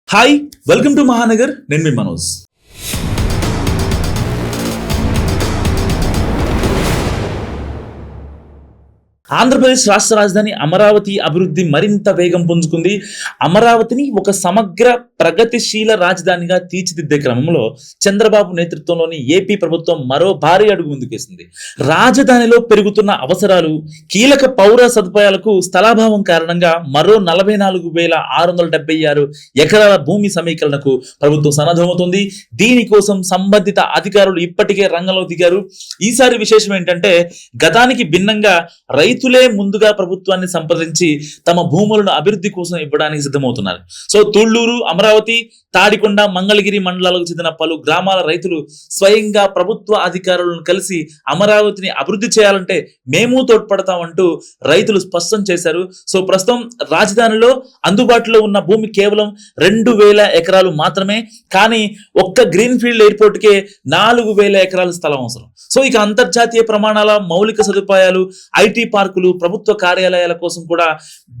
Hi, welcome to Mahanagar. నేను మీ మనోజ్. ఆంధ్రప్రదేశ్ రాష్ట్ర రాజధాని అమరావతి అభివృద్ధి మరింత వేగం పుంజుకుంది. అమరావతిని ఒక సమగ్ర ప్రగతిశీల రాజధానిగా తీర్చిదిద్దే క్రమంలో చంద్రబాబు నేతృత్వంలోని ఏపీ ప్రభుత్వం మరో భారీ అడుగు ముందుకేసింది. రాజధానిలో పెరుగుతున్న అవసరాలు, కీలక పౌర సదుపాయాలకు స్థలాభావం కారణంగా మరో 44,676 ఎకరాల భూమి సమీకరణకు ప్రభుత్వం సన్నద్ధమవుతుంది. దీనికోసం సంబంధిత అధికారులు ఇప్పటికే రంగంలో దిగారు. ఈసారి విశేషం ఏంటంటే, గతానికి భిన్నంగా రైతులే ముందుగా ప్రభుత్వాన్ని సంప్రదించి తమ భూములను అభివృద్ధి కోసం ఇవ్వడానికి సిద్ధమవుతున్నారు. సో తుళ్లూరు, అమరావతి, తాడికొండ, మంగళగిరి మండలాలకు చెందిన పలు గ్రామాల రైతులు స్వయంగా ప్రభుత్వ అధికారులను కలిసి అమరావతిని అభివృద్ధి చేయాలంటే మేము తోడ్పడతామంటూ రైతులు స్పష్టం చేశారు. సో ప్రస్తుతం రాజధానిలో అందుబాటులో ఉన్న భూమి కేవలం 2,000 ఎకరాలు మాత్రమే. కానీ ఒక్క గ్రీన్ ఫీల్డ్ ఎయిర్పోర్ట్ కే 4,000 ఎకరాల స్థలం అవసరం. సో ఇక అంతర్జాతీయ ప్రమాణాల మౌలిక సదుపాయాలు, ఐటీ పార్కులు, ప్రభుత్వ కార్యాలయాల కోసం కూడా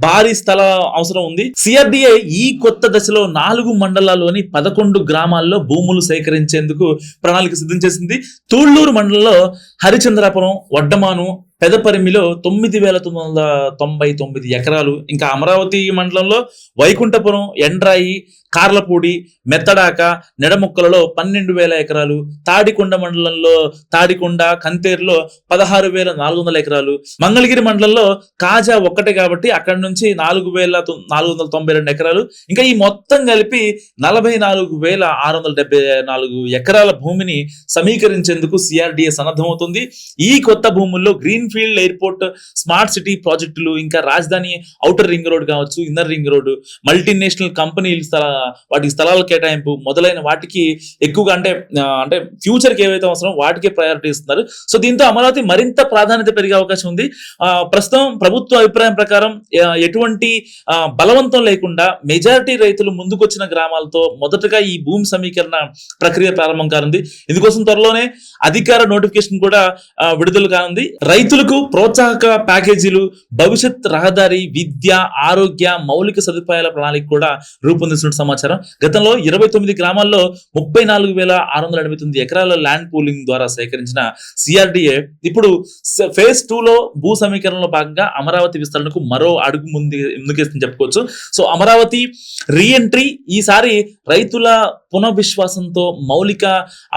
భారీ స్థల అవసరం ఉంది. సిఆర్డిఏ ఈ కొత్త దశలో 4 మండలాల్లోని 11 గ్రామాల్లో భూములు సేకరించేందుకు ప్రణాళిక సిద్ధం చేసింది. తూళ్లూరు మండలంలో హరిచంద్రాపురం, వడ్డమాను, పెదపరిమిలో 9,999 ఎకరాలు, ఇంకా అమరావతి మండలంలో వైకుంఠపురం, ఎండ్రాయి, కార్లపూడి, మెత్తడాక, నెడముక్కలలో 12,000 ఎకరాలు, తాడికొండ మండలంలో తాడికొండ, కంతేరులో 16,400 ఎకరాలు, మంగళగిరి మండలంలో కాజా ఒక్కటే కాబట్టి అక్కడి నుంచి 4,492 ఎకరాలు, ఇంకా ఈ మొత్తం కలిపి 44,674 ఎకరాల భూమిని సమీకరించేందుకు సిఆర్డిఏ సన్నద్ధమవుతుంది. ఈ కొత్త భూముల్లో green field airport, smart city ప్రాజెక్టులు, ఇంకా రాజధాని ఔటర్ రింగ్ రోడ్ కావచ్చు, ఇన్నర్ రింగ్ రోడ్, మల్టీనేషనల్ కంపెనీల వాటికి స్థలాల కేటాయింపు మొదలైన వాటికి ఎక్కువగా అంటే ఫ్యూచర్ కి ఏవైతే అవసరం వాటికే ప్రయారిటీ ఇస్తున్నారు. సో దీంతో అమరావతి మరింత ప్రాధాన్యత పెరిగే అవకాశం ఉంది. ప్రస్తుతం ప్రభుత్వ అభిప్రాయం ప్రకారం ఎటువంటి బలవంతం లేకుండా మెజారిటీ రైతులు ముందుకొచ్చిన గ్రామాలతో మొదటగా ఈ భూమి సమీకరణ ప్రక్రియ ప్రారంభం కానుంది. ఇందుకోసం త్వరలోనే అధికార నోటిఫికేషన్ కూడా విడుదల కానుంది. రైతులకు ప్రోత్సాహక ప్యాకేజీలు, భవిష్యత్ రహదారి, విద్య, ఆరోగ్య, మౌలిక సదుపాయాల ప్రణాళిక కూడా రూపొందిస్తున్న సమాచారం. గతంలో 29 గ్రామాల్లో 34,689 ఎకరాల ల్యాండ్ పూలింగ్ ద్వారా సేకరించిన సిఆర్డిఏ ఇప్పుడు ఫేజ్ 2 లో భూ సమీకరణలో భాగంగా అమరావతి విస్తరణకు మరో అడుగు ముందుకేస్తుందని చెప్పుకోవచ్చు. సో అమరావతి రీఎంట్రీ ఈసారి రైతుల పునఃవిశ్వాసంతో, మౌలిక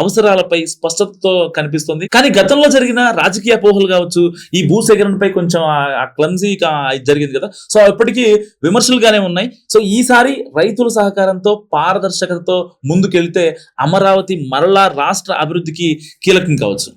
అవసరాలపై స్పష్టతతో కనిపిస్తుంది. కానీ గతంలో జరిగిన రాజకీయ అపోహలు కావచ్చు, ఈ భూ సేకరణపై కొంచెం క్లమ్జీగా జరిగింది కదా, సో ఇప్పటికీ విమర్శలుగానే ఉన్నాయి. సో ఈసారి రైతుల సహకారంతో, పారదర్శకతతో ముందుకెళ్తే అమరావతి మరలా రాష్ట్ర అభివృద్ధికి కీలకం కావచ్చు.